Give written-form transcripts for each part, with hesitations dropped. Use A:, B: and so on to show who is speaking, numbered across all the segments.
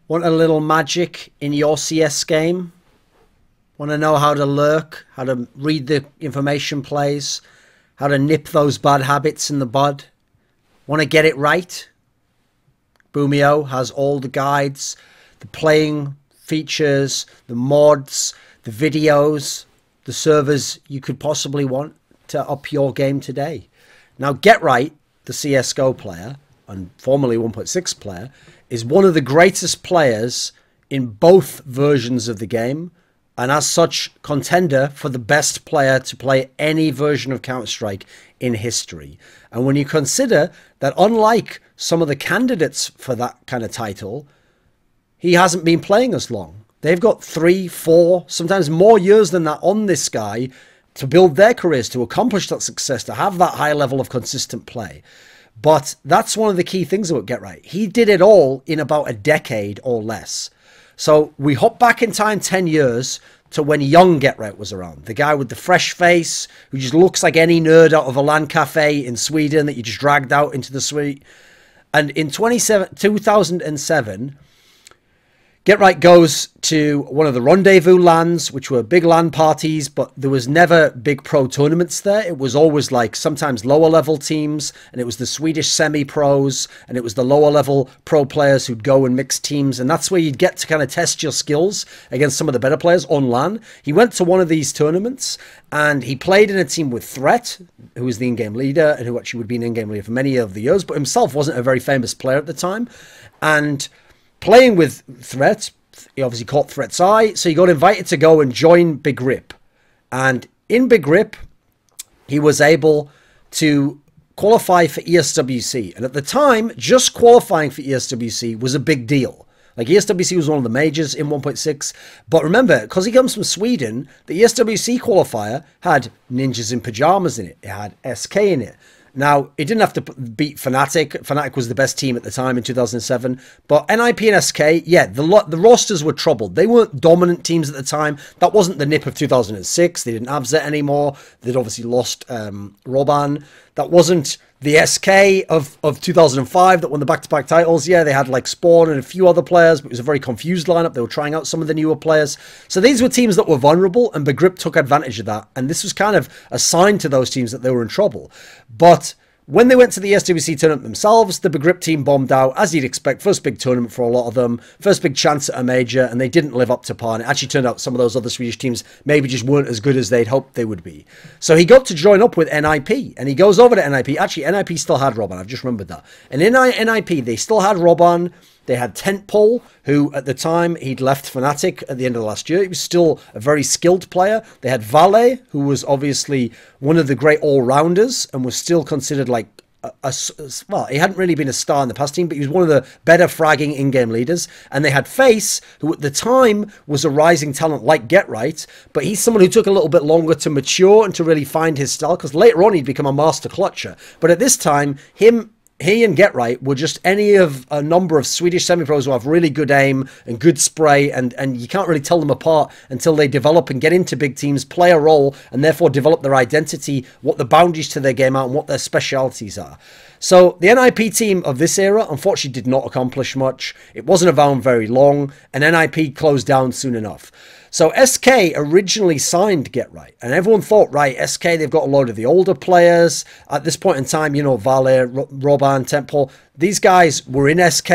A: Want a little magic in your CS game? Want to know how to lurk, how to read the information plays, how to nip those bad habits in the bud? Want to get it right? Boomeo has all the guides, the playing features, the mods, the videos, the servers you could possibly want to up your game today. Now, Get Right, the CSGO player, and formerly 1.6 player, is one of the greatest players in both versions of the game, and as such, contender for the best player to play any version of Counter-Strike in history. And when you consider that, unlike some of the candidates for that kind of title, he hasn't been playing as long. They've got 3, 4, sometimes more years than that on this guy to build their careers, to accomplish that success, to have that high level of consistent play. But that's one of the key things about Get Right. He did it all in about a decade or less. So we hop back in time 10 years to when young Get Right was around. The guy with the fresh face, who just looks like any nerd out of a LAN cafe in Sweden that you just dragged out into the suite. And in 2007, Get Right goes to one of the rendezvous LANs, which were big LAN parties, but there was never big pro tournaments there. It was always like sometimes lower level teams, and it was the Swedish semi-pros, and it was the lower level pro players who'd go and mix teams, and that's where you'd get to kind of test your skills against some of the better players on LAN. He went to one of these tournaments, and he played in a team with Threat, who was the in-game leader, and who actually would be an in-game leader for many of the years, but himself wasn't a very famous player at the time. And playing with Threat, he obviously caught Threat's eye, so he got invited to go and join Big Rip. And in Big Rip, he was able to qualify for ESWC. And at the time, just qualifying for ESWC was a big deal. Like, ESWC was one of the majors in 1.6. But remember, because he comes from Sweden, the ESWC qualifier had Ninjas in Pajamas in it. It had SK in it. Now, it didn't have to beat FNATIC. FNATIC was the best team at the time in 2007. But NIP and SK, yeah, the rosters were troubled. They weren't dominant teams at the time. That wasn't the NIP of 2006. They didn't have Zet anymore. They'd obviously lost Roban. That wasn't the SK of 2005 that won the back-to-back titles. Yeah, they had like Spawn and a few other players, but it was a very confused lineup. They were trying out some of the newer players. So these were teams that were vulnerable, and Big Grip took advantage of that. And this was kind of a sign to those teams that they were in trouble. But when they went to the SWC tournament themselves, the Big Grip team bombed out, as you'd expect. First big tournament for a lot of them. First big chance at a major, and they didn't live up to par. And it actually turned out some of those other Swedish teams maybe just weren't as good as they'd hoped they would be. So he got to join up with NIP, and he goes over to NIP. Actually, NIP still had Roban. I've just remembered that. And in NIP, they still had Roban. They had Tentpole, who at the time he'd left Fnatic at the end of the last year. He was still a very skilled player. They had Valle, who was obviously one of the great all-rounders and was still considered like well, he hadn't really been a star in the past team, but he was one of the better fragging in-game leaders. And they had Face, who at the time was a rising talent like Get Right, but he's someone who took a little bit longer to mature and to really find his style, because later on he'd become a master clutcher. But at this time, he and Get Right were just any of a number of Swedish semi-pros who have really good aim and good spray, and you can't really tell them apart until they develop and get into big teams, play a role, and therefore develop their identity, what the boundaries to their game are, and what their specialities are. So the NIP team of this era, unfortunately, did not accomplish much. It wasn't around very long, and NIP closed down soon enough. So SK originally signed Get Right, and everyone thought, right, SK, they've got a load of the older players. At this point in time, you know, Valle, Roban, Tentpole, these guys were in SK,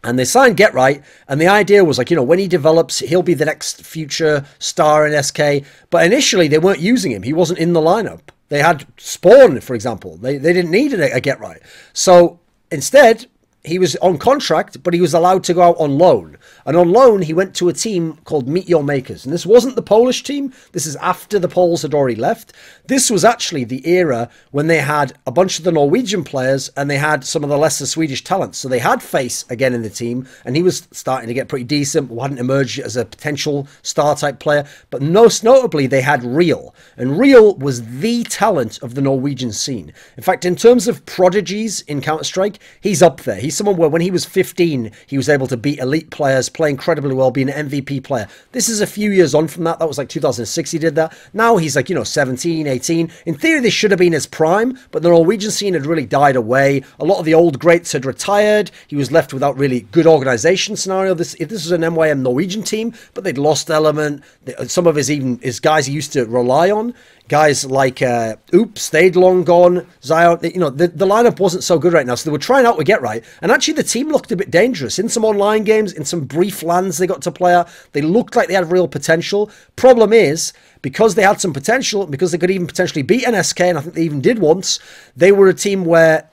A: and they signed Get Right, and the idea was like, you know, when he develops, he'll be the next future star in SK. But initially, they weren't using him. He wasn't in the lineup. They had Spawn, for example. They didn't need a Get Right. So instead, he was on contract, but he was allowed to go out on loan. And on loan, he went to a team called Meet Your Makers. And this wasn't the Polish team. This is after the Poles had already left. This was actually the era when they had a bunch of the Norwegian players, and they had some of the lesser Swedish talents. So they had Face again in the team, and he was starting to get pretty decent, but hadn't emerged as a potential star-type player. But most notably, they had Real. And Real was the talent of the Norwegian scene. In fact, in terms of prodigies in Counter-Strike, he's up there. He's He's someone where when he was 15, he was able to beat elite players, play incredibly well, be an MVP player. This is a few years on from that. That was like 2006 he did that. Now he's like, 17, 18. In theory, this should have been his prime, but the Norwegian scene had really died away. A lot of the old greats had retired. He was left without really good organization scenario. If this was an MYM Norwegian team, but they'd lost element. Some of his guys he used to rely on. Guys like Oops, they'd long gone. Zion, the lineup wasn't so good right now, so they were trying out to get right. And actually, the team looked a bit dangerous in some online games, in some brief lands they got to play at. They looked like they had real potential. Problem is, because they had some potential, because they could even potentially beat an SK, and I think they even did once, they were a team where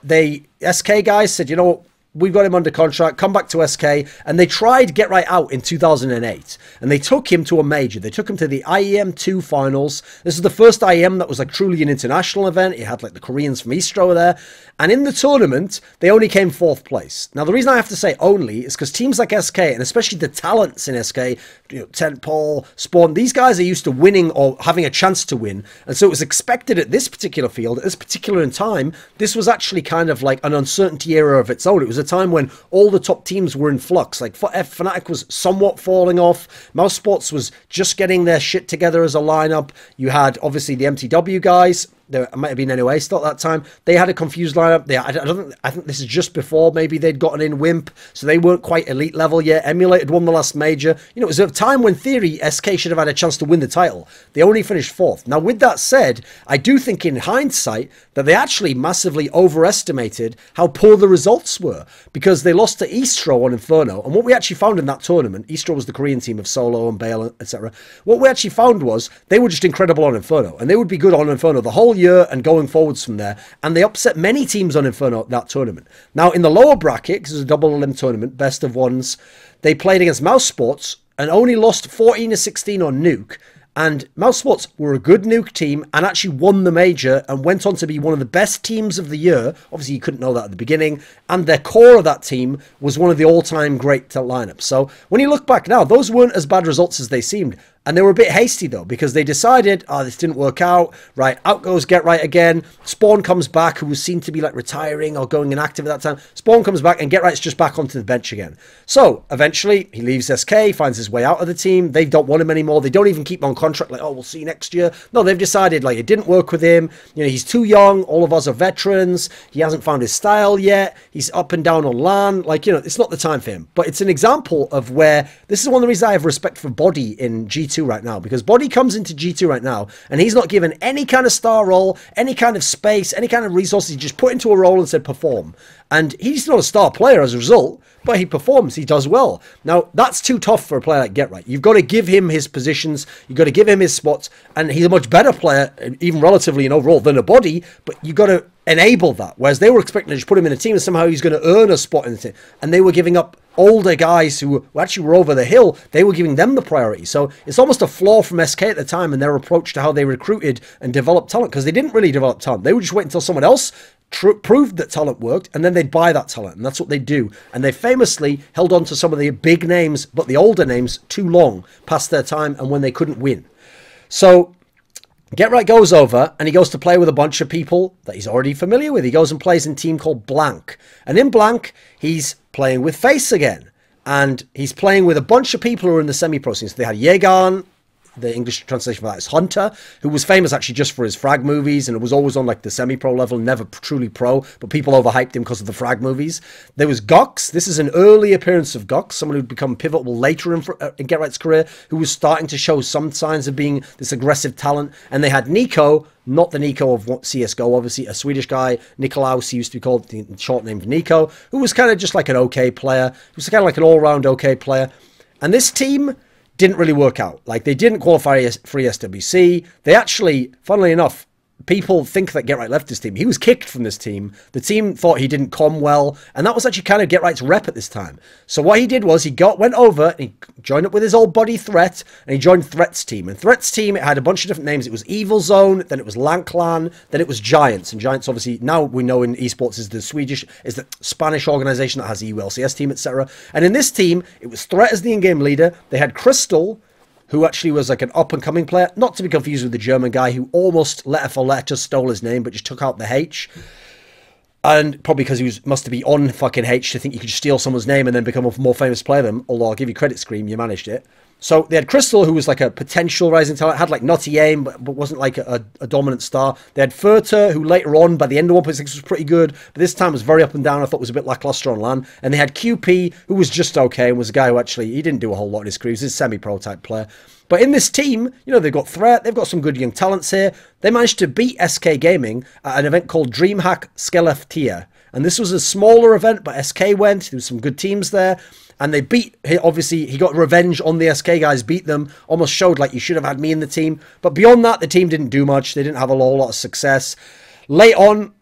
A: SK guys said, you know what, we've got him under contract, come back to SK, and they tried Get Right out in 2008, and they took him to a major. They took him to the IEM 2 finals. This is the first IEM that was like truly an international event. It had like the Koreans from Eastro there, and in the tournament, they only came 4th place. Now, the reason I have to say only is because teams like SK, and especially the talents in SK, Tentpole, Spawn, these guys are used to winning or having a chance to win, and so it was expected at this particular field, at this particular time, this was actually kind of like an uncertainty era of its own. It was a time when all the top teams were in flux. Like FNATIC was somewhat falling off. Mouse Sports was just getting their shit together as a lineup. You had obviously the MTW guys. There might have been anyway still at that time. They had a confused lineup. I think this is just before maybe they'd gotten in Wimp, so they weren't quite elite level yet. Emulated won the last major. It was a time when theory SK should have had a chance to win the title. They only finished 4th. Now, with that said, I do think in hindsight that they actually massively overestimated how poor the results were, because they lost to Eastro on Inferno. And what we actually found in that tournament, Eastro was the Korean team of Solo and Bale, etc. What we actually found was they were just incredible on Inferno, and they would be good on Inferno the whole year and going forwards from there, and they upset many teams on Inferno that tournament. Now, in the lower bracket, because it was a double elim tournament, best of ones, they played against Mouse Sports and only lost 14-16 on Nuke. And Mouse Sports were a good Nuke team and actually won the major and went on to be one of the best teams of the year. Obviously, you couldn't know that at the beginning. And their core of that team was one of the all-time great lineups. So when you look back now, those weren't as bad results as they seemed. And they were a bit hasty, though, because they decided, this didn't work out. Right, out goes Get Right again. Spawn comes back, who was seen to be like retiring or going inactive at that time. Spawn comes back, and Get Right's just back onto the bench again. So eventually, he leaves SK, finds his way out of the team. They don't want him anymore. They don't even keep him on contract, like, we'll see you next year. No, they've decided, like, it didn't work with him. He's too young. All of us are veterans. He hasn't found his style yet. He's up and down on LAN. Like, it's not the time for him. But it's an example of where, this is one of the reasons I have respect for Body in G2 right now, because Body comes into G2 right now and he's not given any kind of star role, any kind of space, any kind of resources. He just put into a role and said perform, and he's not a star player as a result, but he performs, he does well. Now, that's too tough for a player like Get Right. You've got to give him his positions, you've got to give him his spots, and he's a much better player, even relatively in overall, than a Body, but you've got to enable that. Whereas they were expecting to just put him in a team and somehow he's going to earn a spot in the team, and they were giving up older guys who actually were over the hill. They were giving them the priority. So it's almost a flaw from SK at the time in their approach to how they recruited and developed talent, because they didn't really develop talent. They would just wait until someone else proved that talent worked, and then they'd buy that talent, and that's what they do. And they famously held on to some of the big names, but the older names, too long past their time and when they couldn't win. So Get Right goes over and he goes to play with a bunch of people that he's already familiar with. He goes and plays in a team called Blank. And in Blank, he's playing with Face again. And he's playing with a bunch of people who are in the semi-pro scene. So they had Yegan, the English translation for that is Hunter, who was famous actually just for his frag movies and it was always on like the semi-pro level, never truly pro, but people overhyped him because of the frag movies. There was Gox. This is an early appearance of Gox, someone who'd become pivotal later in Get Right's career, who was starting to show some signs of being this aggressive talent. And they had Nico, not the Nico of CSGO, obviously, a Swedish guy, Nikolaus, he used to be called, the short named Nico, who was kind of just like an okay player. He was kind of like an all-round okay player. And this team didn't really work out. Like, they didn't qualify for SWC. They actually, funnily enough, people think that Get Right left this team. He was kicked from this team. The team thought he didn't com well, and that was actually kind of Get Right's rep at this time. So what he did was he went over and he joined up with his old buddy Threat, and he joined Threat's team. And Threat's team, it had a bunch of different names. It was Evil Zone, then it was Lanclan, then it was Giants. And Giants, obviously, now we know in esports is the Spanish organization that has the ULCS team, etc. And in this team, it was Threat as the in-game leader. They had Crystal, who actually was like an up-and-coming player, not to be confused with the German guy who almost letter for letter stole his name, but just took out the H. And probably because must be on fucking H to think you could just steal someone's name and then become a more famous player than them. Although I'll give you credit, Scream, you managed it. So they had Crystal, who was like a potential rising talent, had like nutty aim, but wasn't like a dominant star. They had Furter, who later on, by the end of 1.6, was pretty good, but this time was very up and down. I thought was a bit lackluster on LAN. And they had QP, who was just okay, and was a guy who actually, he didn't do a whole lot in his career. He was a semi-pro type player. But in this team, you know, they've got threat, they've got some good young talents here. They managed to beat SK Gaming at an event called DreamHack Skellefteå. And this was a smaller event, but SK went. There was some good teams there. And they beat, obviously, he got revenge on the SK guys, beat them, almost showed like you should have had me in the team. But beyond that, the team didn't do much. They didn't have a whole lot of success. Late on,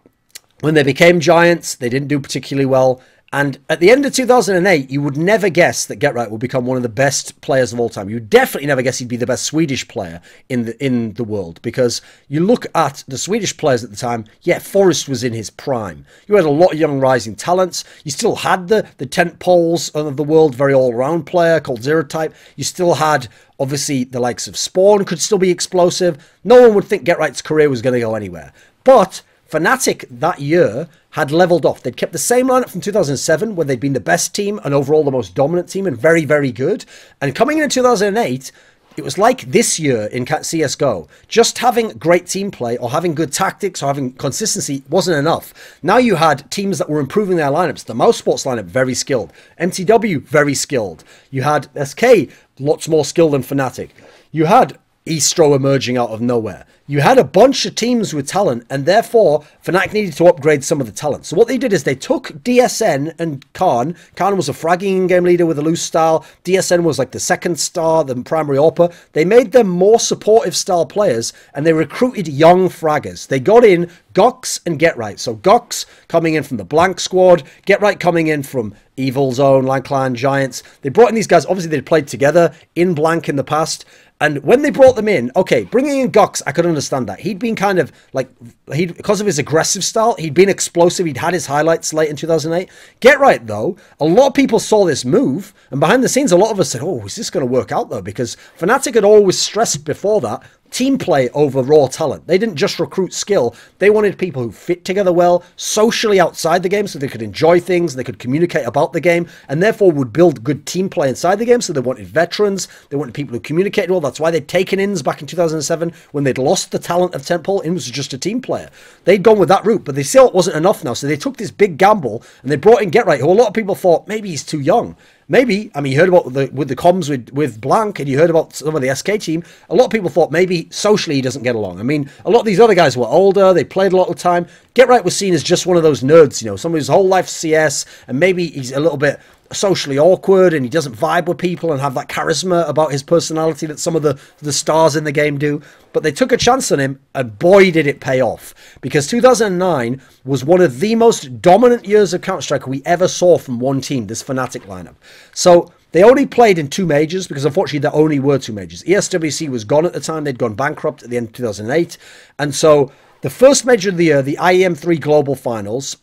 A: when they became giants, they didn't do particularly well. And at the end of 2008, you would never guess that GetRight would become one of the best players of all time. You would definitely never guess he'd be the best Swedish player in the world. Because you look at the Swedish players at the time, yeah, Forrest was in his prime. You had a lot of young rising talents. You still had the tent poles of the world, very all-round player called Zero Type. You still had, obviously, the likes of Spawn could still be explosive. No one would think GetRight's career was going to go anywhere. But FNATIC that year had leveled off. They'd kept the same lineup from 2007, where they'd been the best team and overall the most dominant team and very, very good. And coming into 2008, it was like this year in CSGO. Just having great team play or having good tactics or having consistency wasn't enough. Now you had teams that were improving their lineups. The Mouse Sports lineup, very skilled. MTW, very skilled. You had SK, lots more skilled than FNATIC. You had Estro emerging out of nowhere. You had a bunch of teams with talent, and therefore FNATIC needed to upgrade some of the talent. So what they did is they took DSN and Khan. Khan was a fragging in-game leader with a loose style. DSN was like the second star, the primary AWPer. They made them more supportive style players, and they recruited young fraggers. They got in Gox and GetRight. So Gox coming in from the Blank squad, GetRight coming in from Evil Zone, Line Clan, Giants. They brought in these guys. Obviously, they'd played together in Blank in the past. And when they brought them in, okay, bringing in Gox, I could understand that. He'd been kind of like, because of his aggressive style, he'd been explosive. He'd had his highlights late in 2008. GetRight, though, a lot of people saw this move. And behind the scenes, a lot of us said, oh, is this going to work out, though? Because FNATIC had always stressed before that team play over raw talent. They didn't just recruit skill. They wanted people who fit together well, socially outside the game, so they could enjoy things, they could communicate about the game, and therefore would build good team play inside the game. So they wanted veterans, they wanted people who communicated well. That's why they'd taken Ins back in 2007 when they'd lost the talent of Tentpole. In was just a team player. They'd gone with that route, but they still wasn't enough now. So they took this big gamble and they brought in GetRight, who a lot of people thought maybe he's too young. Maybe, I mean, you heard about with the comms with Blank, and you heard about some of the SK team. A lot of people thought maybe socially he doesn't get along. I mean, a lot of these other guys were older, they played a lot of time. GetRight was seen as just one of those nerds, you know, someone whose whole life CS, and maybe he's a little bit socially awkward and he doesn't vibe with people and have that charisma about his personality that some of the stars in the game do. But they took a chance on him, and boy did it pay off, because 2009 was one of the most dominant years of Counter-Strike we ever saw from one team, this FNATIC lineup. So they only played in 2 majors, because unfortunately there only were 2 majors. ESWC was gone at the time. They'd gone bankrupt at the end of 2008. And so the first major of the year, the IEM3 Global Finals,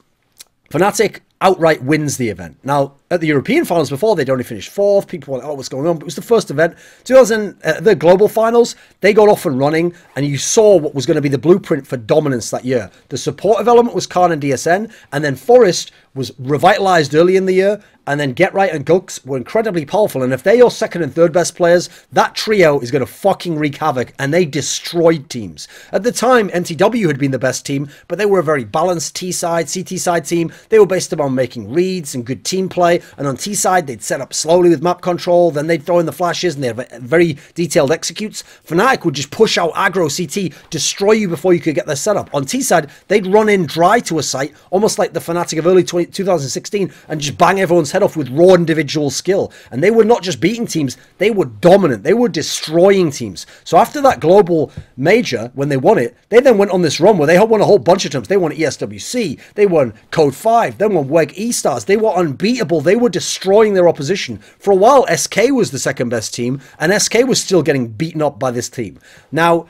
A: FNATIC outright wins the event. Now, at the European finals before, they'd only finished 4th. People went, oh, what's going on? But it was the first event. The global finals, they got off and running, and you saw what was going to be the blueprint for dominance that year. The supportive element was Khan and DSN, and then Forrest was revitalized early in the year, and then GetRight and Gux were incredibly powerful. And if they're your second and third best players, that trio is going to fucking wreak havoc, and they destroyed teams. At the time, NTW had been the best team, but they were a very balanced T-side, CT-side team. They were based upon making reads and good team play, and on T-side, they'd set up slowly with map control, then they'd throw in the flashes, and they had very detailed executes. FNATIC would just push out aggro CT, destroy you before you could get their setup. On T-side, they'd run in dry to a site, almost like the FNATIC of early 2016, and just bang everyone's head off with raw individual skill. And they were not just beating teams, they were dominant. They were destroying teams. So after that global major, when they won it, they then went on this run where they won a whole bunch of times. They won ESWC, they won Code 5, they won WEG E-Stars. They were unbeatable. They were destroying their opposition. For a while, SK was the second best team, and SK was still getting beaten up by this team. Now,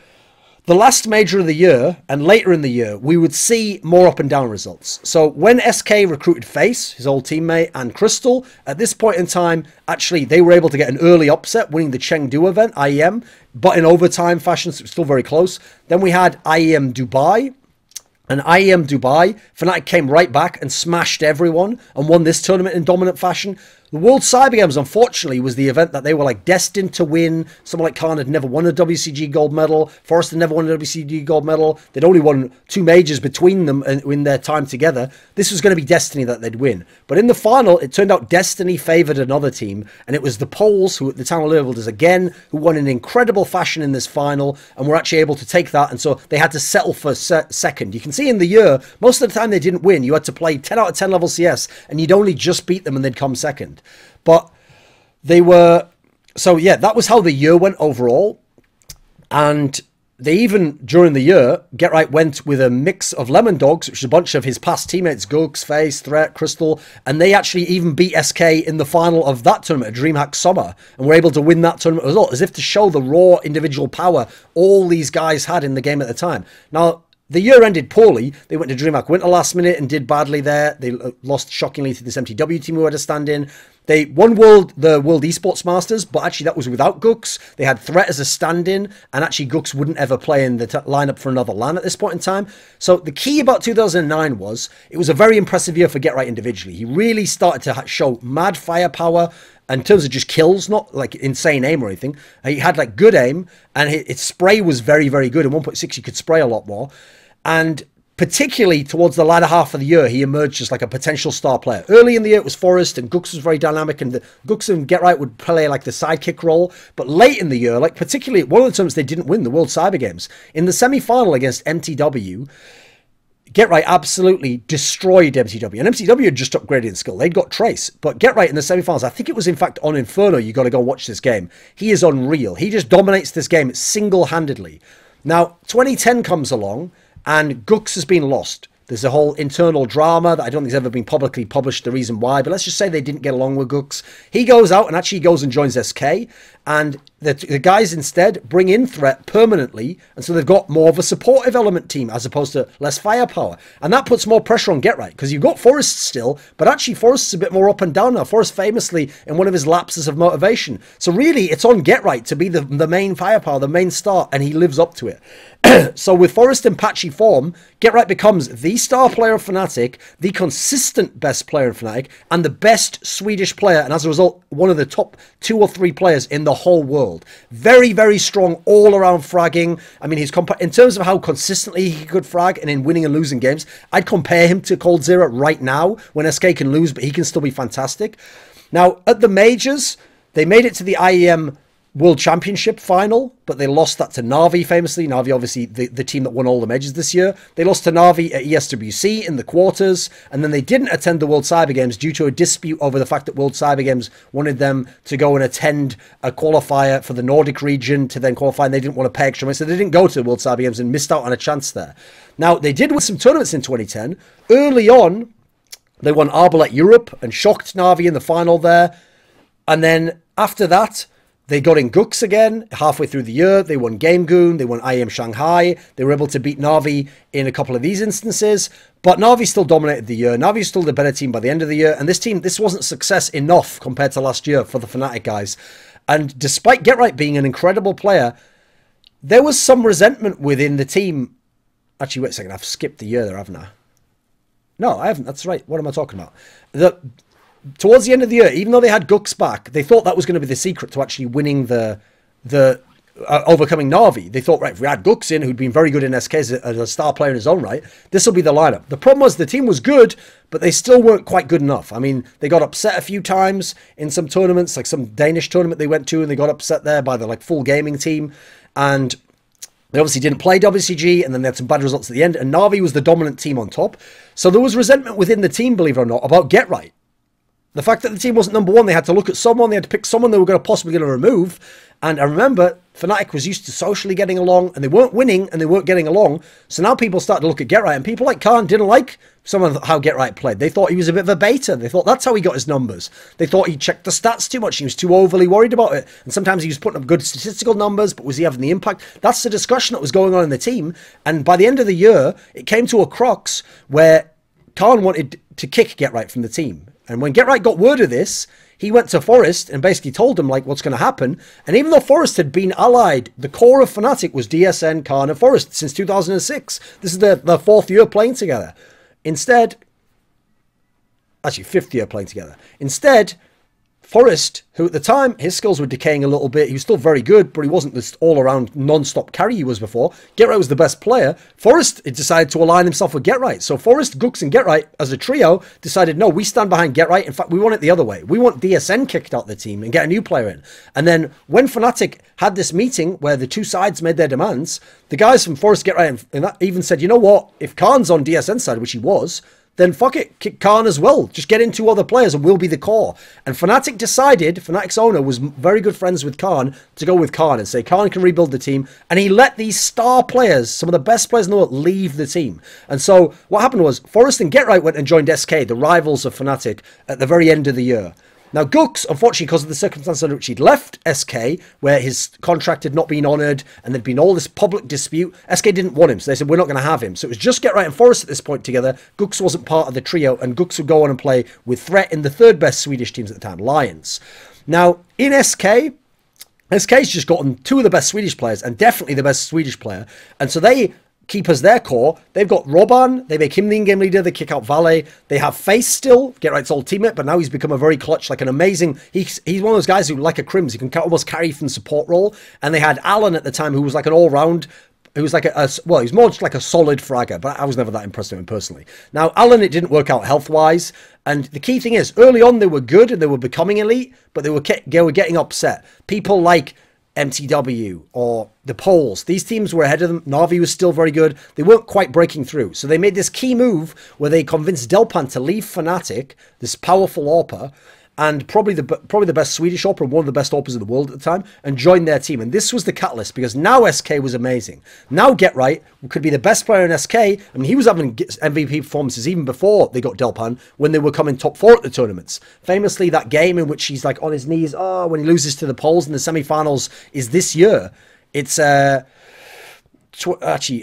A: the last major of the year, and later in the year, we would see more up and down results. So when SK recruited Face, his old teammate, and Crystal, at this point in time, actually, they were able to get an early upset, winning the Chengdu event, IEM, but in overtime fashion, so it was still very close. Then we had IEM Dubai, And IEM Dubai, FNATIC came right back and smashed everyone and won this tournament in dominant fashion. The World Cyber Games, unfortunately, was the event that they were like destined to win. Someone like Khan had never won a WCG gold medal. Forrest had never won a WCG gold medal. They'd only won 2 majors between them in their time together. This was going to be destiny that they'd win. But in the final, it turned out destiny favoured another team. And it was the Poles, who at the time were labelled as again, who won in incredible fashion in this final and were actually able to take that. And so they had to settle for second. You can see in the year, most of the time they didn't win. You had to play 10 out of 10 level CS and you'd only just beat them and they'd come second. But they were, so yeah, that was how the year went overall. And they even, during the year, Get Right went with a mix of Lemon Dogs, which is a bunch of his past teammates, Gooks, Face, Threat, Crystal, and they actually even beat SK in the final of that tournament, DreamHack Summer, and were able to win that tournament as well, as if to show the raw individual power all these guys had in the game at the time. Now, the year ended poorly. They went to DreamHack Winter last minute and did badly there. They lost shockingly to this MTW team who had a stand-in. They won the World Esports Masters, but actually that was without Gooks. They had Threat as a stand-in, and actually Gooks wouldn't ever play in the lineup for another LAN at this point in time. So the key about 2009 was, it was a very impressive year for Get Right individually. He really started to show mad firepower in terms of just kills, not like insane aim or anything. He had like good aim, and his spray was very, very good. In 1.6, you could spray a lot more. And particularly towards the latter half of the year, he emerged as like a potential star player. Early in the year, it was Forrest, and Gooks was very dynamic, and Gooks and Get Right would play like the sidekick role. But late in the year, like particularly one of the times they didn't win the World Cyber Games, in the semi-final against MTW, Get Right absolutely destroyed MTW. And MTW had just upgraded in skill. They'd got Trace. But Get Right in the semi-finals, I think it was in fact on Inferno, you got to go watch this game. He is unreal. He just dominates this game single-handedly. Now, 2010 comes along, and Gooks has been lost. There's a whole internal drama that I don't think has ever been publicly published, the reason why, but let's just say they didn't get along with Gooks. He goes out and actually goes and joins SK, and the guys instead bring in Threat permanently, and so they've got more of a supportive element team as opposed to less firepower. And that puts more pressure on Get Right, because you've got Forrest still, but actually Forrest's a bit more up and down now. Forrest famously in one of his lapses of motivation. So really, it's on Get Right to be the main firepower, the main star, and he lives up to it. So with Forrest in patchy form, Get Right becomes the star player of FNATIC, the consistent best player in FNATIC, and the best Swedish player, and as a result, one of the top 2 or 3 players in the whole world. Very, very strong all-around fragging. I mean, in terms of how consistently he could frag and in winning and losing games, I'd compare him to coldzera right now, when SK can lose, but he can still be fantastic. Now, at the majors, they made it to the IEM World Championship final, but they lost that to Na'Vi famously. Na'Vi, obviously, the team that won all the majors this year. They lost to Na'Vi at ESWC in the quarters, and then they didn't attend the World Cyber Games due to a dispute over the fact that World Cyber Games wanted them to go and attend a qualifier for the Nordic region to then qualify, and they didn't want to pay extra money, so they didn't go to the World Cyber Games and missed out on a chance there. Now, they did win some tournaments in 2010. Early on, they won Arbalete Europe and shocked Na'Vi in the final there, and then after that, they got in Gooks again halfway through the year. They won Game Goon. They won IEM Shanghai. They were able to beat Na'Vi in a couple of these instances. But Na'Vi still dominated the year. Na'Vi was still the better team by the end of the year. And this wasn't success enough compared to last year for the FNATIC guys. And despite Get Right being an incredible player, there was some resentment within the team. Actually, wait a second. I've skipped the year there, haven't I? No, I haven't. That's right. What am I talking about? Towards the end of the year, even though they had Gooks back, they thought that was going to be the secret to actually winning overcoming Na'Vi. They thought, right, if we had Gooks in, who'd been very good in SK as a star player in his own right, this will be the lineup. The problem was the team was good, but they still weren't quite good enough. I mean, they got upset a few times in some tournaments, like some Danish tournament they went to, and they got upset there by the full gaming team. And they obviously didn't play WCG, and then they had some bad results at the end, and Na'Vi was the dominant team on top. So there was resentment within the team, believe it or not, about Get Right. The fact that the team wasn't number one, they had to look at someone, they had to pick someone they were possibly going to remove. And I remember FNATIC was used to socially getting along, and they weren't winning, and they weren't getting along. So now people started to look at Get Right, and people like Khan didn't like some of how Get Right played. They thought he was a bit of a beta. They thought that's how he got his numbers. They thought he checked the stats too much. He was too overly worried about it. And sometimes he was putting up good statistical numbers, but was he having the impact? That's the discussion that was going on in the team. And by the end of the year, it came to a crux where Khan wanted to kick Get Right from the team. And when Get Right got word of this, he went to Forest and basically told them like what's going to happen. And even though Forest had been allied, the core of FNATIC was DSN, Khan and Forest since 2006. This is their 4th year playing together. Instead, actually 5th year playing together. Instead, Forest, who at the time, his skills were decaying a little bit. He was still very good, but he wasn't this all-around non-stop carry he was before. GetRight was the best player. Forest decided to align himself with GetRight. So Forest, Gux, and GetRight, as a trio, decided, no, we stand behind GetRight. In fact, we want it the other way. We want DSN kicked out of the team and get a new player in. And then when FNATIC had this meeting where the two sides made their demands, the guys from Forest, GetRight, and that even said, you know what? If Khan's on DSN side, which he was, then fuck it, kick Khan as well. Just get in 2 other players and we'll be the core. And FNATIC decided, FNATIC's owner was very good friends with Khan, to go with Khan and say Khan can rebuild the team. And he let these star players, some of the best players in the world, leave the team. And so what happened was Forest and GetRight went and joined SK, the rivals of FNATIC, at the very end of the year. Now, Gux, unfortunately, because of the circumstances under which he'd left SK, where his contract had not been honoured and there'd been all this public dispute, SK didn't want him. So they said, we're not going to have him. So it was just GetRight and Forest at this point together. Gux wasn't part of the trio, and Gux would go on and play with Threat in the 3rd best Swedish teams at the time, Lions. Now, in SK's just gotten 2 of the best Swedish players, and definitely the best Swedish player. And so they keep as their core. They've got Robban. They make him the in-game leader. They kick out Valle. They have Face still, GetRight's old teammate, but now he's become a very clutch, like an amazing... He's one of those guys who, like a Crims, he can almost carry from support role. And they had Alan at the time, who was like an all-round... He was like well, he was more just like a solid fragger, but I was never that impressed with him personally. Now, Alan, it didn't work out health-wise. And the key thing is, early on, they were good and they were becoming elite, but they were getting upset. People like MTW or the Poles, these teams were ahead of them. Na'Vi was still very good. They weren't quite breaking through. So they made this key move where they convinced Delpan to leave FNATIC, this powerful AWPer, and probably the best Swedish AWPer and one of the best AWPers in the world at the time, and join their team. And this was the catalyst, because now SK was amazing. Now GetRight could be the best player in SK. I mean, he was having MVP performances even before they got Delpan, when they were coming top 4 at the tournaments. Famously, that game in which he's like on his knees, when he loses to the Poles in the semi-finals is this year. It's actually,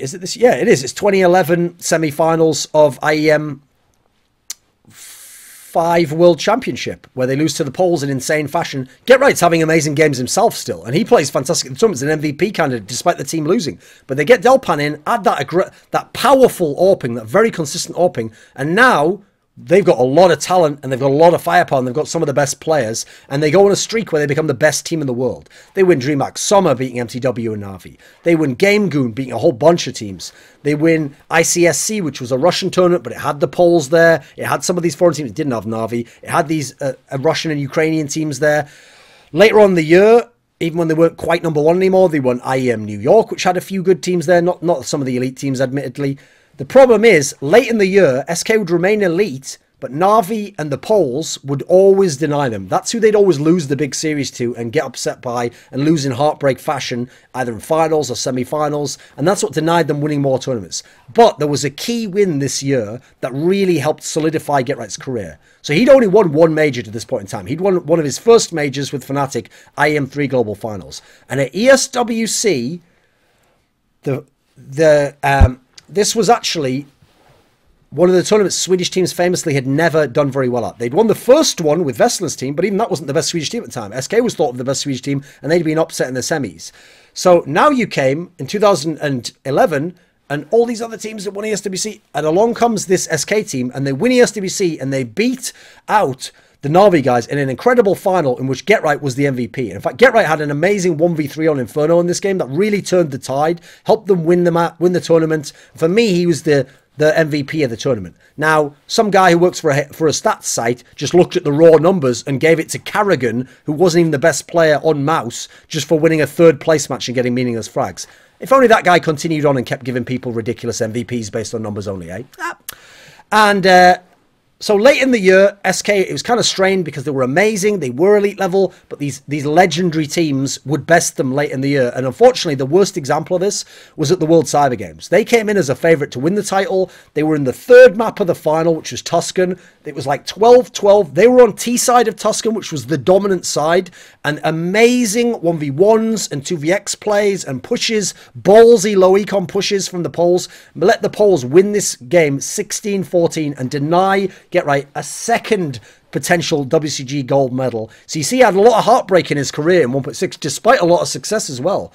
A: is it this? Yeah, it is. It's 2011 semi-finals of IEM 5 World Championship, where they lose to the Poles in insane fashion. GetRight's having amazing games himself still, and he plays fantastic at the tournament. It's an MVP candidate despite the team losing. But they get Delpan in, add that powerful AWPing, that very consistent AWPing, and now they've got a lot of talent and they've got a lot of firepower and they've got some of the best players, and they go on a streak where they become the best team in the world. They win DreamHack Summer beating MTW and Na'Vi. They win Game Goon beating a whole bunch of teams. They win ICSC, which was a Russian tournament, but it had the Poles there. It had some of these foreign teams. It didn't have Na'Vi. It had these Russian and Ukrainian teams there. Later on in the year, even when they weren't quite number 1 anymore, they won IEM New York, which had a few good teams there. Not some of the elite teams, admittedly. The problem is, late in the year, SK would remain elite, but Na'Vi and the Poles would always deny them. That's who they'd always lose the big series to and get upset by and lose in heartbreak fashion, either in finals or semi-finals, and that's what denied them winning more tournaments. But there was a key win this year that really helped solidify GetRight's career. So he'd only won 1 major to this point in time. He'd won one of his first majors with FNATIC, IEM3 Global Finals. And at ESWC, this was actually one of the tournaments Swedish teams famously had never done very well at. They'd won the first one with Veslin's team, but even that wasn't the best Swedish team at the time. SK was thought of the best Swedish team, and they'd been upset in the semis. So now you came in 2011, and all these other teams that won ESWC, and along comes this SK team, and they win ESWC, and they beat out the Na'Vi guys in an incredible final in which GetRight was the MVP. And in fact, GetRight had an amazing 1v3 on Inferno in this game that really turned the tide, helped them win the tournament. For me, he was the MVP of the tournament. Now, some guy who works for a stats site just looked at the raw numbers and gave it to Carrigan, who wasn't even the best player on mouse, just for winning a 3rd place match and getting meaningless frags. If only that guy continued on and kept giving people ridiculous MVPs based on numbers only, eh? And so late in the year, SK, it was kind of strained because they were amazing. They were elite level, but these legendary teams would best them late in the year. And unfortunately, the worst example of this was at the World Cyber Games. They came in as a favourite to win the title. They were in the 3rd map of the final, which was Tuscan. It was like 12-12. They were on T side of Tuscan, which was the dominant side. And amazing 1v1s and 2vx plays and pushes, ballsy low econ pushes from the Poles. Let the Poles win this game 16-14 and deny get right, a second potential WCG gold medal. So you see, he had a lot of heartbreak in his career in 1.6, despite a lot of success as well.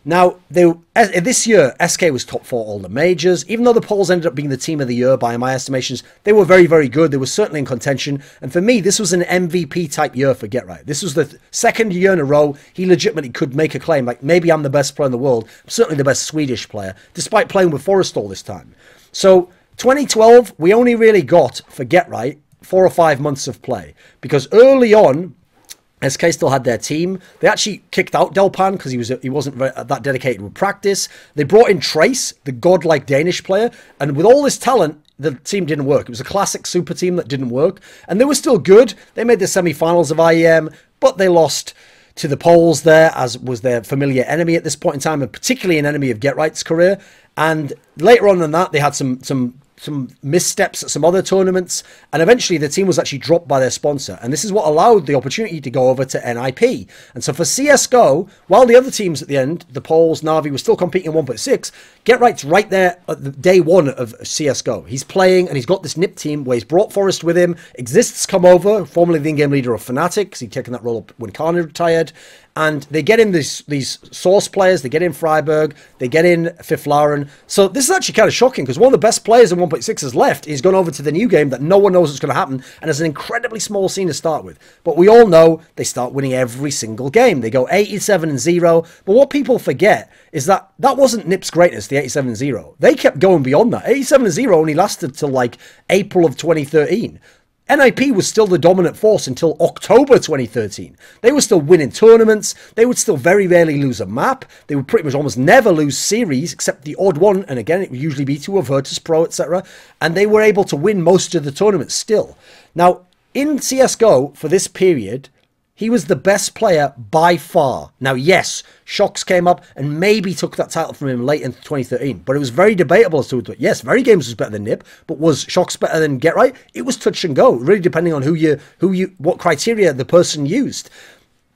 A: Now, this year, SK was top 4 all the majors. Even though the Poles ended up being the team of the year by my estimations, they were very, very good. They were certainly in contention. And for me, this was an MVP type year for Get Right. This was the second year in a row he legitimately could make a claim, like, maybe I'm the best player in the world. I'm certainly the best Swedish player, despite playing with Forrest all this time. So 2012, we only really got, for Get Right, 4 or 5 months of play. Because early on, SK still had their team. They actually kicked out Delpan because he wasn't that dedicated with practice. They brought in Trace, the godlike Danish player, and with all this talent, the team didn't work. It was a classic super team that didn't work, and they were still good. They made the semi-finals of IEM, but they lost to the Poles there, as was their familiar enemy at this point in time, and particularly an enemy of Get Right's career. And later on than that, they had some missteps at some other tournaments, and eventually the team was actually dropped by their sponsor, and this is what allowed the opportunity to go over to NIP. And so for CSGO, while the other teams at the end, the Poles, Na'Vi, were still competing in 1.6, Get Right's right there at the day one of CSGO. He's playing, and he's got this NIP team where he's brought Forrest with him. Exists come over, formerly the in-game leader of FNATIC, because he'd taken that role up when Karna retired. And they get in these source players, they get in Freiburg, they get in Fiflaren. So this is actually kind of shocking, because one of the best players in 1.6 has left. He's gone over to the new game that no one knows what's going to happen, and it's an incredibly small scene to start with. But we all know they start winning every single game. They go 87-0. But what people forget is that that wasn't NIP's greatness, the 87-0. They kept going beyond that. 87-0 only lasted till like April of 2013. NIP was still the dominant force until October 2013. They were still winning tournaments. They would still very rarely lose a map. They would pretty much almost never lose series, except the odd one. And again, it would usually be to a Virtus Pro, etc. And they were able to win most of the tournaments still. Now, in CSGO, for this period, he was the best player by far. Now, yes, Shocks came up and maybe took that title from him late in 2013, but it was very debatable as to it. Yes, Very Games was better than NIP, but was Shocks better than Get Right? It was touch and go, really depending on what criteria the person used.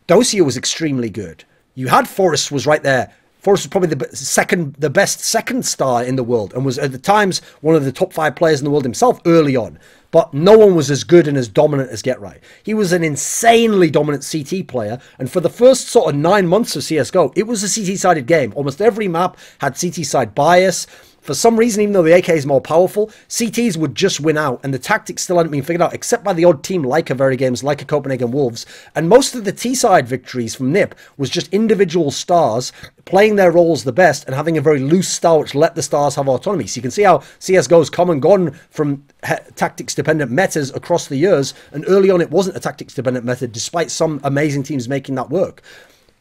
A: Dosia was extremely good. You had Forrest was right there. Forrest was probably the best second star in the world, and was at the times one of the top 5 players in the world himself early on. But no one was as good and as dominant as Get Right. He was an insanely dominant CT player, and for the first sort of 9 months of CSGO, it was a CT-sided game. Almost every map had CT-side bias. For some reason, even though the AK is more powerful, CTs would just win out, and the tactics still hadn't been figured out, except by the odd team like a Very Games, like a Copenhagen Wolves. And most of the T-side victories from NIP was just individual stars playing their roles the best and having a very loose style which let the stars have autonomy. So you can see how CSGO's come and gone from tactics-dependent metas across the years, and early on it wasn't a tactics-dependent method, despite some amazing teams making that work.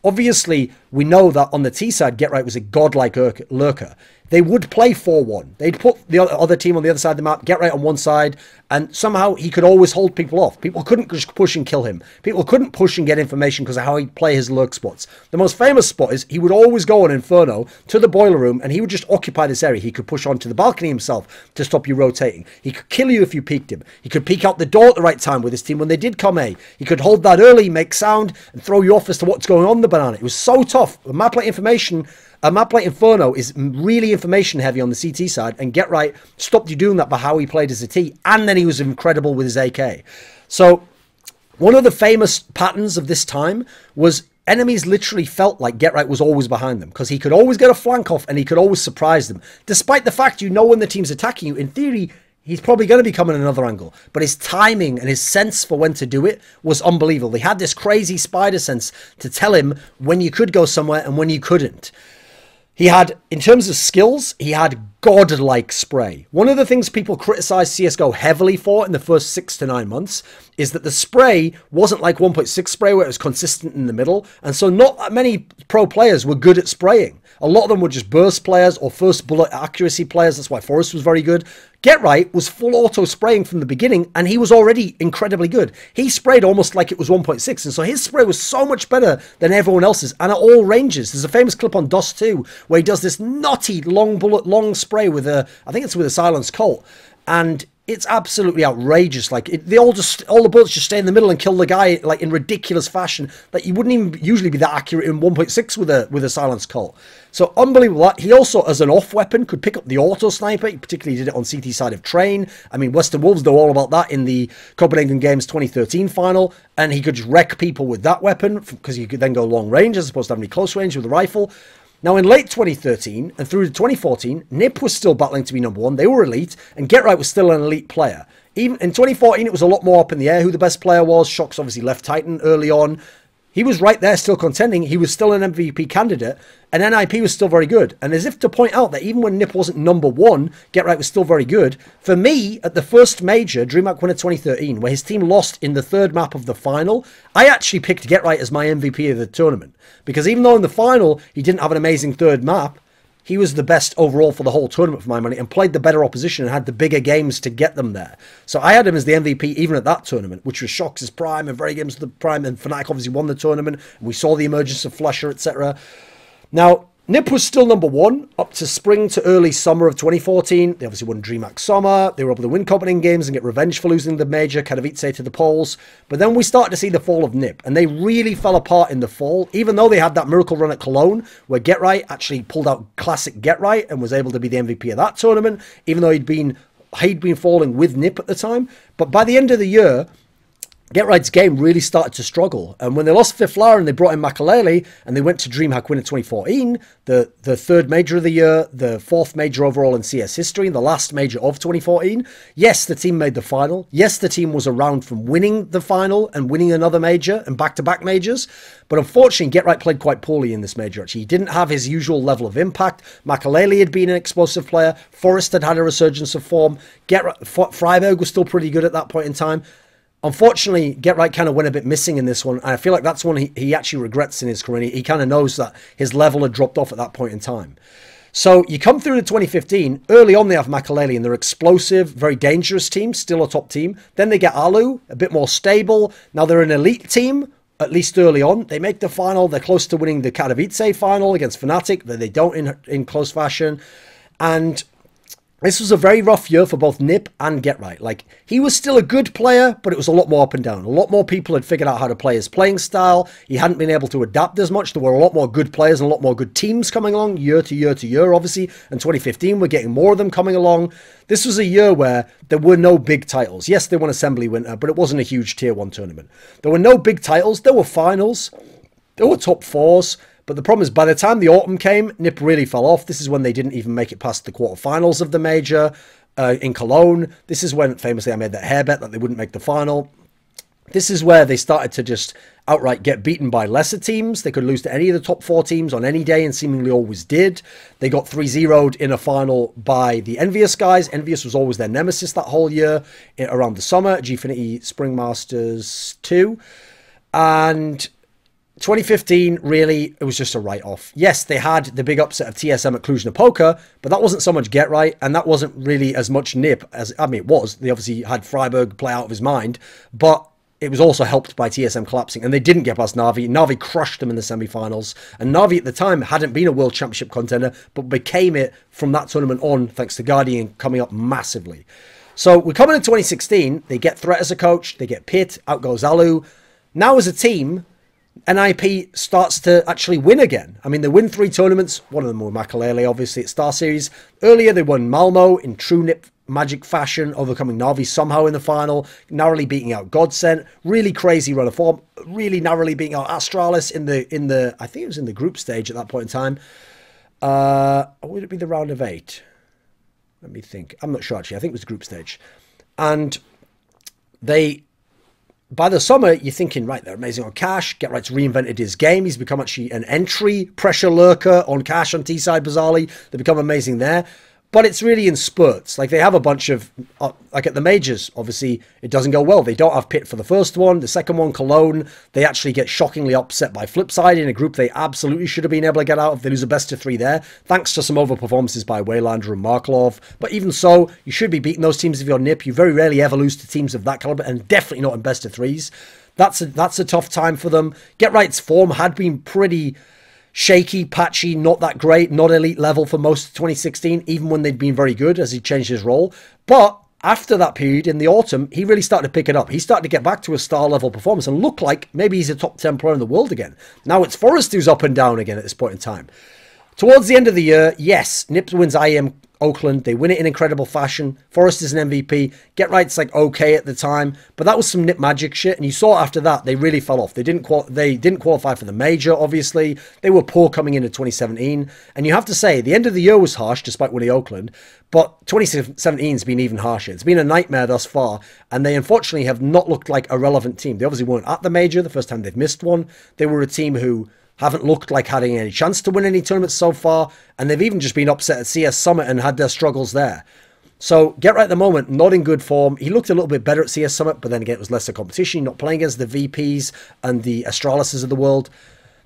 A: Obviously, we know that on the T side, Get Right was a godlike lurker. They would play 4-1. They'd put the other team on the other side of the map, Get Right on one side, and somehow he could always hold people off. People couldn't just push and kill him. People couldn't push and get information because of how he'd play his lurk spots. The most famous spot is he would always go on Inferno to the boiler room, and he would just occupy this area. He could push onto the balcony himself to stop you rotating. He could kill you if you peeked him. He could peek out the door at the right time with his team when they did come A. He could hold that early, make sound, and throw you off as to what's going on in the banana. It was so tough. A map like Inferno is really information heavy on the CT side, and Get Right stopped you doing that by how he played as a T, and then he was incredible with his AK. So one of the famous patterns of this time was enemies literally felt like Get Right was always behind them, because he could always get a flank off and he could always surprise them. Despite the fact you know when the team's attacking you, in theory, he's probably going to be coming another angle. But his timing and his sense for when to do it was unbelievable. He had this crazy spider sense to tell him when you could go somewhere and when you couldn't. He had, in terms of skills, he had godlike spray. One of the things people criticize CSGO heavily for in the first 6 to 9 months is that the spray wasn't like 1.6 spray where it was consistent in the middle. And so not that many pro players were good at spraying. A lot of them were just burst players or first bullet accuracy players. That's why Forrest was very good. Get Right was full auto spraying from the beginning, and he was already incredibly good. He sprayed almost like it was 1.6, and so his spray was so much better than everyone else's, and at all ranges. There's a famous clip on DOS 2 where he does this nutty long bullet, long spray with I think it's with a silenced Colt, and it's absolutely outrageous. Like all the bullets just stay in the middle and kill the guy like in ridiculous fashion. Like you wouldn't even usually be that accurate in 1.6 with a silenced Colt. So unbelievable. He also, as an off weapon, could pick up the auto sniper. He particularly did it on CT side of Train. I mean, Western Wolves know all about that in the Copenhagen Games 2013 final, and he could just wreck people with that weapon because he could then go long range as opposed to having close range with a rifle. Now, in late 2013 and through to 2014, NIP was still battling to be number one. They were elite, and Get Right was still an elite player. Even in 2014, it was a lot more up in the air who the best player was. Shox obviously left Titan early on. He was right there still contending. He was still an MVP candidate, and NIP was still very good. And as if to point out that even when NIP wasn't number one, Get Right was still very good. For me, at the first major, DreamHack winner 2013, where his team lost in the third map of the final, I actually picked Get Right as my MVP of the tournament. Because even though in the final, he didn't have an amazing third map, he was the best overall for the whole tournament for my money and played the better opposition and had the bigger games to get them there. So I had him as the MVP even at that tournament, which was Shox's prime and very games of the prime, and FNATIC obviously won the tournament. And we saw the emergence of Flusher, etc. Now, NIP was still number one up to spring to early summer of 2014. They obviously won DreamHack Summer. They were able to win Copenhagen Games and get revenge for losing the major, Katowice to the Poles. But then we started to see the fall of NIP, and they really fell apart in the fall, even though they had that miracle run at Cologne, where Get Right actually pulled out classic Get Right and was able to be the MVP of that tournament, even though he'd been falling with NIP at the time. But by the end of the year, Get Right's game really started to struggle. And when they lost Fiflar and they brought in Makalele and they went to DreamHack winner 2014, the third major of the year, the fourth major overall in CS history, the last major of 2014, yes, the team made the final. Yes, the team was around from winning the final and winning another major and back-to-back majors. But unfortunately, Get Right played quite poorly in this major, actually. He didn't have his usual level of impact. Makalele had been an explosive player. Forrest had had a resurgence of form. Freiburg was still pretty good at that point in time. Unfortunately, Get Right kind of went a bit missing in this one. And I feel like that's one he actually regrets in his career. He kind of knows that his level had dropped off at that point in time. So you come through to 2015. Early on, they have Makalele, and they're explosive, very dangerous team, still a top team. Then they get Alu, a bit more stable. Now they're an elite team, at least early on. They make the final. They're close to winning the Katowice final against FNATIC, but they don't in close fashion. And this was a very rough year for both NIP and Get Right. Like, he was still a good player, but it was a lot more up and down. A lot more people had figured out how to play his playing style. He hadn't been able to adapt as much. There were a lot more good players and a lot more good teams coming along year to year to year, obviously. And 2015, we're getting more of them coming along. This was a year where there were no big titles. Yes, they won Assembly Winter, but it wasn't a huge Tier 1 tournament. There were no big titles. There were finals. There were top fours. But the problem is, by the time the autumn came, NIP really fell off. This is when they didn't even make it past the quarterfinals of the major in Cologne. This is when, famously, I made that hair bet that they wouldn't make the final. This is where they started to just outright get beaten by lesser teams. They could lose to any of the top four teams on any day and seemingly always did. They got 3-0'd in a final by the Envious guys. Envious was always their nemesis that whole year around the summer. Gfinity Spring Masters 2. And 2015, really, it was just a write-off. Yes, they had the big upset of TSM at Cluj-Napoca, but that wasn't so much Get Right, and that wasn't really as much NIP as, I mean, it was. They obviously had Freiburg play out of his mind, but it was also helped by TSM collapsing, and they didn't get past Na'Vi. Na'Vi crushed them in the semi-finals, and Na'Vi at the time hadn't been a World Championship contender, but became it from that tournament on, thanks to Guardian coming up massively. So we're coming in 2016, they get Threat as a coach, they get Pitt, out goes Alu. Now as a team, NIP starts to actually win again. I mean, they win 3 tournaments. One of them were Makalele, obviously, at Star Series. Earlier, they won Malmo in true NIP magic fashion, overcoming Na'Vi somehow in the final, narrowly beating out Godsent. Really crazy run of form. Really narrowly beating out Astralis in the I think it was in the group stage at that point in time. Would it be the round of 8? Let me think. I'm not sure, actually. I think it was the group stage. And by the summer, you're thinking, right, they're amazing on Cash. Get Right's reinvented his game. He's become actually an entry pressure lurker on Cash on T-side, bizarrely. They become amazing there. But it's really in spurts. Like, they have a bunch of, like at the majors, obviously, it doesn't go well. They don't have Pitt for the first one. The second one, Cologne, they actually get shockingly upset by Flipside in a group they absolutely should have been able to get out of. They lose a best of 3 there, thanks to some overperformances by Waylander and Marklov. But even so, you should be beating those teams if you're NIP. You very rarely ever lose to teams of that caliber, and definitely not in best of 3s. That's a tough time for them. Get Right's form had been pretty shaky, patchy, not that great, not elite level for most of 2016, even when they'd been very good as he changed his role. But after that period in the autumn, he really started to pick it up. He started to get back to a star level performance and look like maybe he's a top 10 player in the world again. Now it's Forrest who's up and down again at this point in time. Towards the end of the year, yes, Nips wins IEM Oakland. They win it in incredible fashion. Forrest is an MVP. Get Right's like okay at the time, but that was some Nip magic shit. And you saw after that they really fell off. They didn't qualify for the major. Obviously, they were poor coming into 2017. And you have to say the end of the year was harsh, despite winning Oakland. But 2017's been even harsher. It's been a nightmare thus far, and they unfortunately have not looked like a relevant team. They obviously weren't at the major the first time they've missed one. They were a team who haven't looked like having any chance to win any tournaments so far, and they've even just been upset at CS Summit and had their struggles there. So Get Right at the moment, not in good form. He looked a little bit better at CS Summit, but then again, it was lesser competition, not playing against the VPs and the Astralises of the world.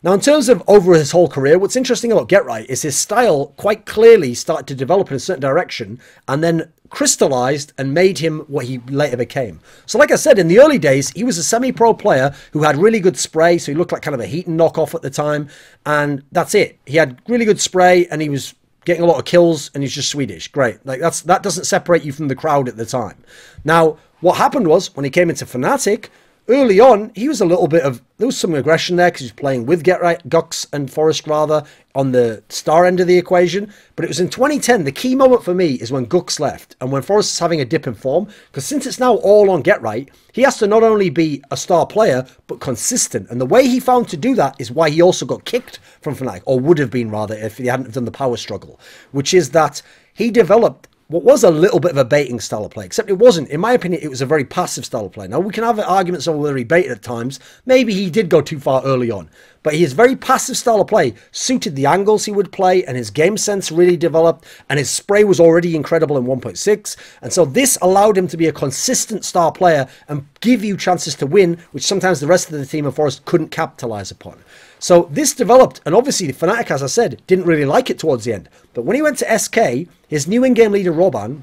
A: Now, in terms of over his whole career, what's interesting about Get Right is his style quite clearly started to develop in a certain direction and then crystallized and made him what he later became. So like I said, in the early days, he was a semi-pro player who had really good spray, so he looked like kind of a Heaton knockoff at the time, and that's it. He had really good spray, and he was getting a lot of kills, and he's just Swedish. Great. Like that doesn't separate you from the crowd at the time. Now, what happened was, when he came into FNATIC, early on, he was a little bit of, there was some aggression there because he was playing with Get Right, Gux and Forrest rather, on the star end of the equation. But it was in 2010, the key moment for me is when Gux left and when Forrest is having a dip in form, because since it's now all on Get Right, he has to not only be a star player, but consistent. And the way he found to do that is why he also got kicked from FNATIC, or would have been rather, if he hadn't done the power struggle, which is that he developed what was a little bit of a baiting style of play, except it wasn't. In my opinion, it was a very passive style of play. Now, we can have arguments over whether he baited at times. Maybe he did go too far early on. But his very passive style of play suited the angles he would play, and his game sense really developed, and his spray was already incredible in 1.6. And so this allowed him to be a consistent star player and give you chances to win, which sometimes the rest of the team of Forrest couldn't capitalize upon. So this developed, and obviously FNATIC, as I said, didn't really like it towards the end. But when he went to SK, his new in-game leader, Roban,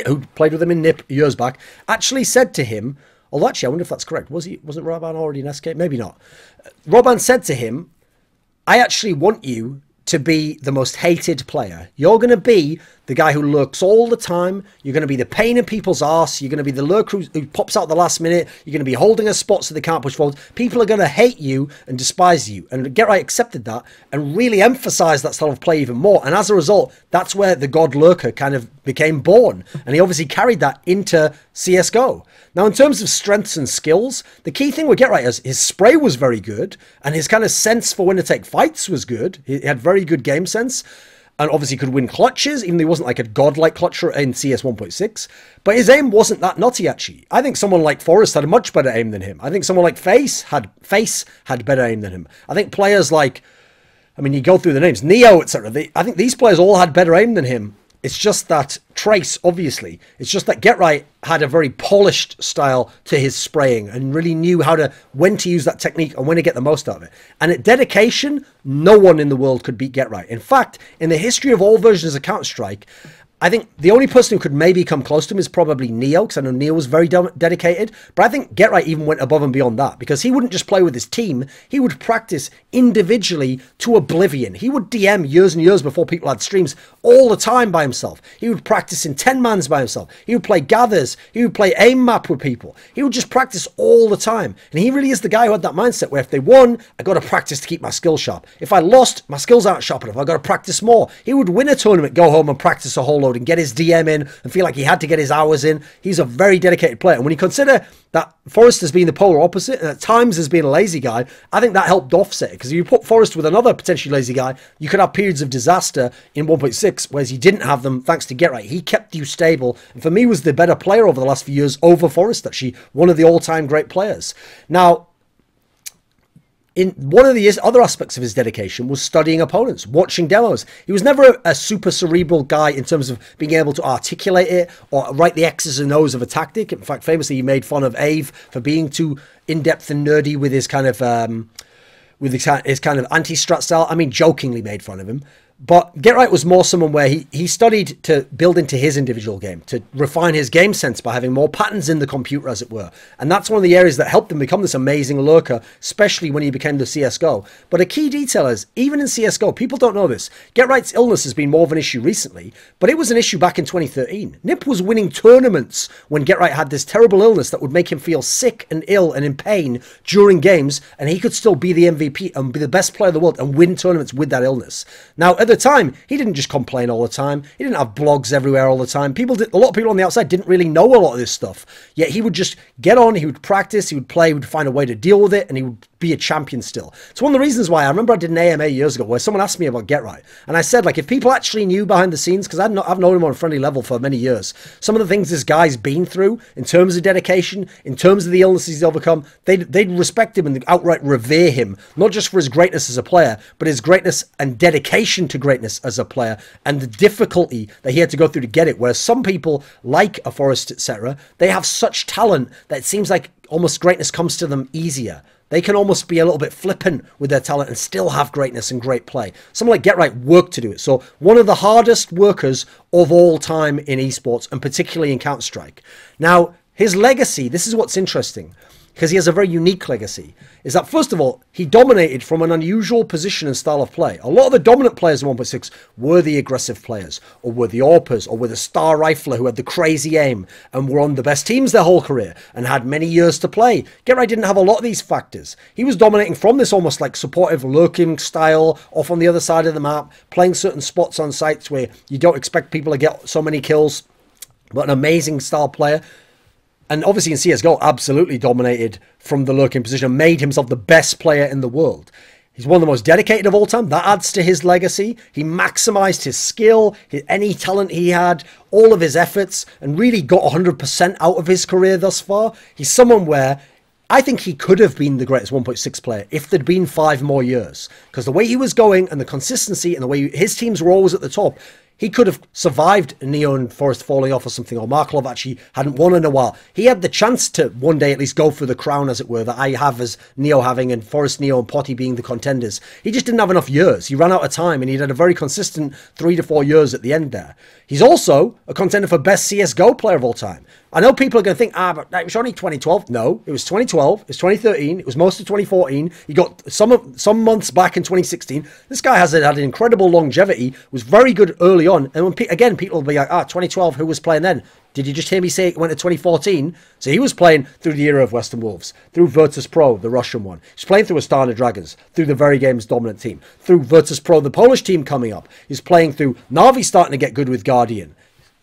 A: who played with him in NIP years back, actually said to him, although actually I wonder if that's correct, wasn't Roban already in SK? Maybe not. Roban said to him, I actually want you to be the most hated player. You're going to be the guy who lurks all the time. You're going to be the pain in people's arse. You're going to be the lurker who pops out the last minute. You're going to be holding a spot so they can't push forward. People are going to hate you and despise you. And Get Right accepted that and really emphasized that style of play even more. And as a result, that's where the God Lurker kind of became born. And he obviously carried that into CSGO. Now, in terms of strengths and skills, the key thing with Get Right is his spray was very good, and his kind of sense for when to take fights was good. He had very good game sense, and obviously could win clutches, even though he wasn't like a godlike clutcher in CS 1.6. But his aim wasn't that nutty, actually. I think someone like Forrest had a much better aim than him. I think someone like Face had better aim than him. I think players like, I mean, you go through the names, Neo, etc. I think these players all had better aim than him. It's just that Trace, obviously, it's just that Get Right had a very polished style to his spraying and really knew when to use that technique and when to get the most out of it. And at dedication, no one in the world could beat Get Right. In fact, in the history of all versions of Counter-Strike, I think the only person who could maybe come close to him is probably Neo, because I know Neo was very dedicated. But I think Get Right even went above and beyond that, because he wouldn't just play with his team. He would practice individually to oblivion. He would DM years and years before people had streams all the time by himself. He would practice in 10-mans by himself. He would play gathers. He would play aim map with people. He would just practice all the time. And he really is the guy who had that mindset where if they won, I got to practice to keep my skills sharp. If I lost, my skills aren't sharp enough. I got to practice more. He would win a tournament, go home and practice a whole load and get his DM in and feel like he had to get his hours in. He's a very dedicated player. And when you consider that Forrest has been the polar opposite and at times has been a lazy guy, I think that helped offset it. Because if you put Forrest with another potentially lazy guy, you could have periods of disaster in 1.6, whereas he didn't have them thanks to Get Right. He kept you stable. And for me, was the better player over the last few years over Forrest, actually. One of the all-time great players. Now, in one of the other aspects of his dedication was studying opponents, watching demos. He was never a super cerebral guy in terms of being able to articulate it or write the X's and O's of a tactic. In fact, famously, he made fun of Ave for being too in-depth and nerdy with his kind of anti-strat style. I mean, jokingly made fun of him. But Get Right was more someone where he studied to build into his individual game, to refine his game sense by having more patterns in the computer, as it were. And that's one of the areas that helped him become this amazing lurker, especially when he became the CSGO. But a key detail is, even in CSGO, people don't know this. Get Right's illness has been more of an issue recently, but it was an issue back in 2013. Nip was winning tournaments when Get Right had this terrible illness that would make him feel sick and ill and in pain during games, and he could still be the MVP and be the best player in the world and win tournaments with that illness. Now, at the time, he didn't just complain all the time. He didn't have blogs everywhere all the time. A lot of people on the outside didn't really know a lot of this stuff. Yet he would just get on, he would practice, he would play, he would find a way to deal with it, and he would be a champion still. It's one of the reasons why I remember I did an AMA years ago where someone asked me about Get Right. And I said, like, if people actually knew behind the scenes, because I've known him on a friendly level for many years, some of the things this guy's been through in terms of dedication, in terms of the illnesses he's overcome, they'd respect him and outright revere him, not just for his greatness as a player, but his greatness and dedication to greatness as a player, and the difficulty that he had to go through to get it. Whereas some people, like a Forrest, etc., they have such talent that it seems like almost greatness comes to them easier. They can almost be a little bit flippant with their talent and still have greatness and great play. Someone like Get Right worked to do it. So one of the hardest workers of all time in esports, and particularly in Counter-Strike. Now, his legacy, this is what's interesting, because he has a very unique legacy, is that, first of all, he dominated from an unusual position and style of play. A lot of the dominant players in 1.6 were the aggressive players, or were the AWPers, or were the star rifler who had the crazy aim, and were on the best teams their whole career, and had many years to play. Get Right didn't have a lot of these factors. He was dominating from this almost like supportive lurking style, off on the other side of the map, playing certain spots on sites where you don't expect people to get so many kills, but an amazing style player. And obviously in CSGO, absolutely dominated from the lurking position and made himself the best player in the world. He's one of the most dedicated of all time. That adds to his legacy. He maximized his skill, any talent he had, all of his efforts, and really got 100% out of his career thus far. He's someone where I think he could have been the greatest 1.6 player if there'd been 5 more years. Because the way he was going and the consistency and the way his teams were always at the top, he could have survived Neo and Forrest falling off or something, or Markov actually hadn't won in a while. He had the chance to one day at least go for the crown, as it were, that I have as Neo having, and Forrest, Neo, and Potty being the contenders. He just didn't have enough years. He ran out of time, and he'd had a very consistent 3 to 4 years at the end there. He's also a contender for best CSGO player of all time. I know people are going to think, but it was only 2012. No, it was 2012. It was 2013. It was most of 2014. He got some months back in 2016. This guy has had an incredible longevity, was very good early on. And when again, people will be like, 2012, who was playing then? Did you just hear me say it went to 2014? So he was playing through the era of Western Wolves, through Virtus Pro, the Russian one. He's playing through Astana Dragons, through the Very Games dominant team, through Virtus Pro, the Polish team coming up. He's playing through Na'Vi starting to get good with Guardian.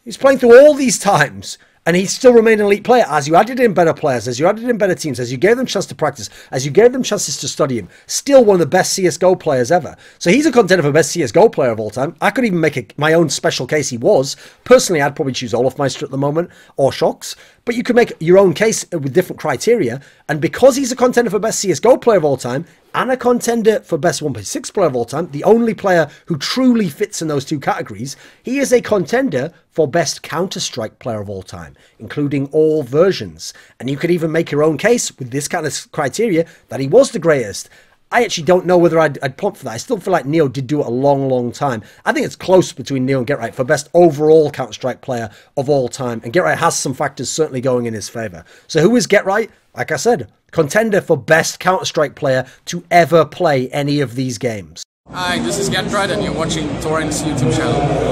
A: He's playing through all these times. And he still remained an elite player as you added in better players, as you added in better teams, as you gave them chance to practice, as you gave them chances to study him. Still one of the best CSGO players ever. So he's a contender for best CSGO player of all time. I could even make my own special case he was. Personally, I'd probably choose Olofmeister at the moment, or Shocks. But you could make your own case with different criteria. And because he's a contender for best CSGO player of all time, and a contender for best 1.6 player of all time, the only player who truly fits in those two categories, he is a contender for best Counter-Strike player of all time, including all versions. And you could even make your own case with this kind of criteria that he was the greatest. I actually don't know whether I'd plump for that. I still feel like Neo did do it a long, long time. I think it's close between Neo and Get Right for best overall Counter-Strike player of all time. And Get Right has some factors certainly going in his favour. So who is Get Right? Like I said, contender for best Counter-Strike player to ever play any of these games.
B: Hi, this is Get Right and you're watching Thorin's YouTube channel.